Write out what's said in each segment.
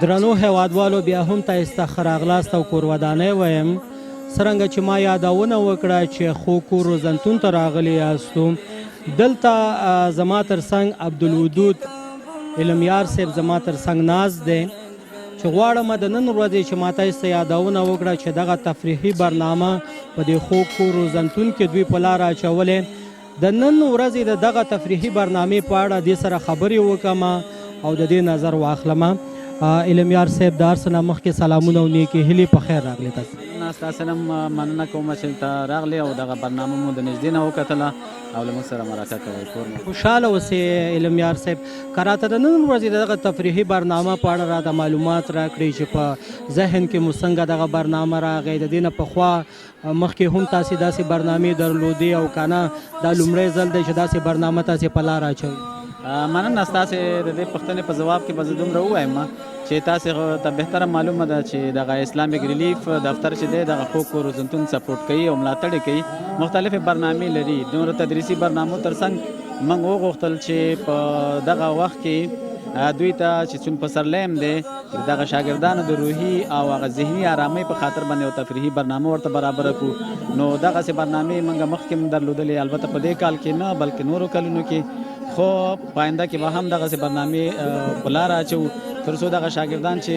درنو هیوادوالو بیا هم تاسو ښه راغلاست او کور ودانۍ وایم. څرنګه چې ما یادونه وکړه چې خو کور روزنتون ته راغلي یاستو، دلته زما ترڅنګ عبدالودود علمیار صاحب زما ترڅنګ ناست دی چې غواړم د نن ورځې چې ما تاسو ته یادونه وکړه چې دغه تفریحي برنامه په دې خو کور روزنتون کې دوی په لار اچولې. د نن ورځې د دغه تفریحي برنامې په اړه دې سره خبرې وکړم او د دې نظر واخلم. علمیار صاحب د هر څه نه مخکې سلامونه او نیکې هیلې په خیر راغلې. ستاسو نه مننه کوم چې ته راغلې او دغه برنامه مو د نږدې نه وکتله او له موږ سره مرکه کوئ. کور خوشحاله اوسې علمیار صاحب. که راته د نن ورځې دغه تفریحي برنامه په اړه راته معلومات راکړئ چې په ذهن کې مو څنګه دغه برنامه راغی. د دې نه پخوا مخکې هم تاسې داسې برنامې درلودې او که نه دا لومړی ځل دی چې داسې برنامه تاسې په لار اچوئ؟ مننه ستاسې د دې پوښتنې په ځواب کې به زه دومره ووایم چې تاسې ته بهتره معلومه ده چې دغه اسلامیک ریلیف دفتر چې دی دغه خو کور روزنتون سپورټ کوي او ملاتړ کوي. مختلفې برنامې لري. دومره تدریسي برنامو ترڅنګ موږ وغوښتل چې په دغه وخت کې دوی ته چې څون پسرلیم دی دغه شاګردانو د روحي او هغه ذهني آرامۍ په خاطر باندې یو تفریحي برنامه ورته برابره کړو. نو دغسې برنامې موږ مخکې هم درلودلې، البته په دې کال کې نه بلکې نورو کلونو کې، خو په آینده کې به هم دغسې برنامې په لاره اچوو تر څو دغه شاګردان چې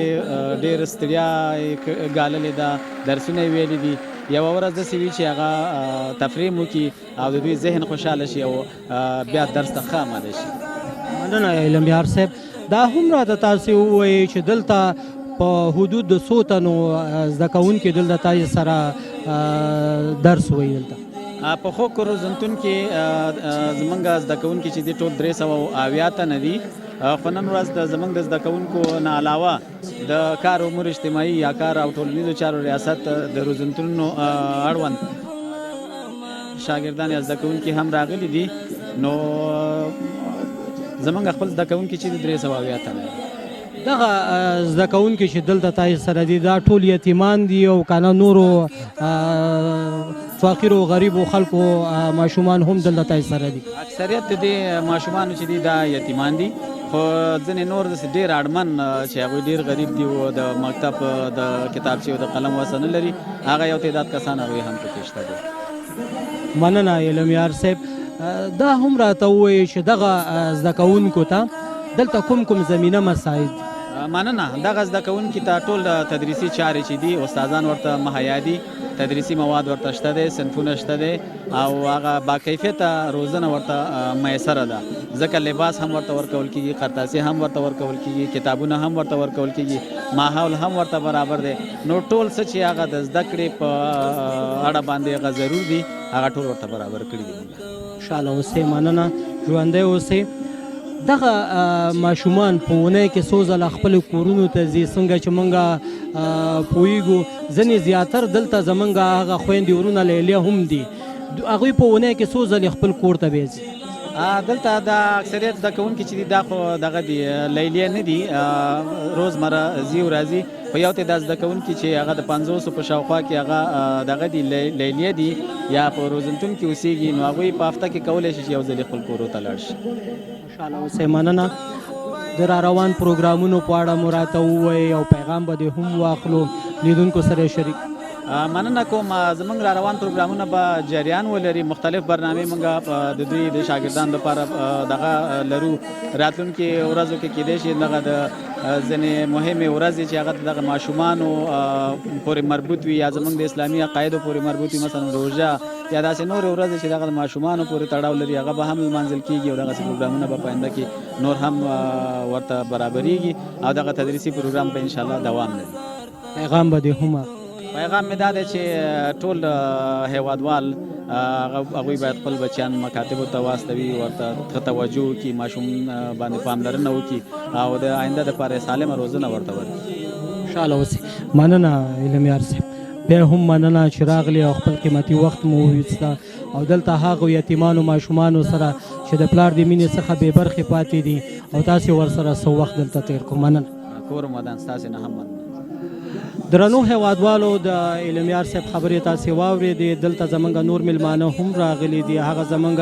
ډېر ستړیا یې ګاللې ده، درسونه یې ویلي دي، یوه ورځ داسې وي چې هغه تفریح هم وکړي او د دوی ذهن خوشحاله شي او بیا درس ته ښه آماده شي. مننه علمیار صاحب. دا هم راته تاسې ووایئ چې دلته په حدود د څو تنو زده کوونکي دلته تاسې سره درس وایي؟ دلته په خو کور روزنتون کې زمونږ زده کوونکي چې دي ټول 380 تنه دي. خو نن ورځ د زمونږ د زده کوونکو نه علاوه د کار امور اجتماعي یا کار او ټولنیزو چارو ریاست د روزنتونونو اړوند شاګردان یا زده کوونکي هم راغلي دي. نو زمونږ خپل زده کوونکي چې د 380 تنه دغه زده کوونکي چې دلته تاسې سره دي دا ټول یتیمان دي او که نه نورو فقیرو غریبو خلکو ماشومان هم دلته تاسې سره دي؟ اکثریت د دې ماشومانو چې دي دا یتیمان دي، خو ځینې نور داسې ډېر اړمن چې هغوی ډېر غریب دي او د مکتب د کتابچې او د قلم وسه نه لري، هغه یو تعداد کسان هغوی هم پکې شته دي. مننه علمیار صاحب. دا هم راته ووایي چې دغه زده کوونکو ته دلته کوم کوم زمینه مساعد؟ مننه. دغه زده کوونکي ته ټول تدریسي چارې چې دي استادان ورته مهیا دي، تدریسي مواد ورته شته دی، صنفونه شته دی او هغه باکیفیته روزنه ورته میسره ده. ځکه لباس هم ورته ورکول کېږي، قرطاسي هم ورته ورکول کېږي، کتابونه هم ورته ورکول کېږي، ماحول هم ورته برابر دی. نو ټول څه چې هغه د زده کړې په اړه باندې هغه ضرور دي هغه ټول ورته برابر کړي دي. خوشحاله اوسئ. مننه. ژوندی اوسئ. دغه ماشومان په اونۍ کې څو ځله خپلو کورونو ته ځي؟ څنګه چې موږ پوهیږو ځینې زیاتر دلته زموږ هغه خویندې ورونه لیلیه هم دي، هغوی په اونۍ کې څو ځلې خپل کور ته بیا ځي؟ دلته د اکثریت زده کوونکي چې دي دا خو دغه دي لیلیه نه دي، روزمره ځي او راځي. په یو تعداد زده کوونکي چې هغه د 500 په شاوخوا کې هغه دغه دي لیلیه دي یا په روزنتون کې اوسېږي، نو هغوی په هفته کې کولی شي چې یو ځلې خپل کورو ته لاړ شي. خوشحاله اوسئ. مننه. د را روان پروګرامونو په اړه مو راته ووایئ او پیغام به دې هم واخلو، لیدونکو سره شریک. مننه کوم. زمونږ را روان پروګرامونه به جریان ولري. مختلف برنامې موږ د دوی د شاګردانو لپاره دغه لرو. راتلونکي ورځو کې کیدای شي دغه د ځینې مهمې ورځې چې هغه دغه ماشومانو پورې مربوط وي یا زمونږ د اسلامي عقایدو پورې مربوط وي، مثلا روژه یا داسې نورې ورځې چې دغه د ماشومانو پورې تړاو لري، هغه به هم لمانځل کېږي او دغسې پروګرامونه به په آینده کې نور هم ورته برابرېږي او دغه تدریسي پروګرام به انشاءالله دوام لري. پیغام به دې هم پیغام مې دا دی چې ټول هیوادوال هغوی باید خپل بچیان مکاتبو ته واستوي، ورته ښه توجه وکړي، ماشوم باندې پاملرنه وکړي او د آینده دپاره سالمه روزنه ورته ورکړي. خوشحاله اوسئ. مننه علمیار صاحب. بیا هم مننه چې راغلي او خپل قیمتي وخت مو وویسته او دلته هغو یتیمانو ماشومانو سره چې د پلار د مینې څخه بې برخې پاتې دي او تاسې ورسره څه وخت دلته تېر کړو. مننه. کور ودان ستاسې نه هم مننه. درنو هیوادوالو، د علمیار صاحب خبرې تاسې واورېدې. دلته زموږ نور میلمانه هم راغلي دي، هغه زموږ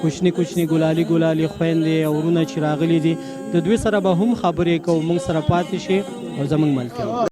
کوچني کوچني ګلالي خویندې او ورونه چې راغلي دي، د دوی سره به هم خبرې کوو. موږ سره پاتې شي. او زموږ ملتیا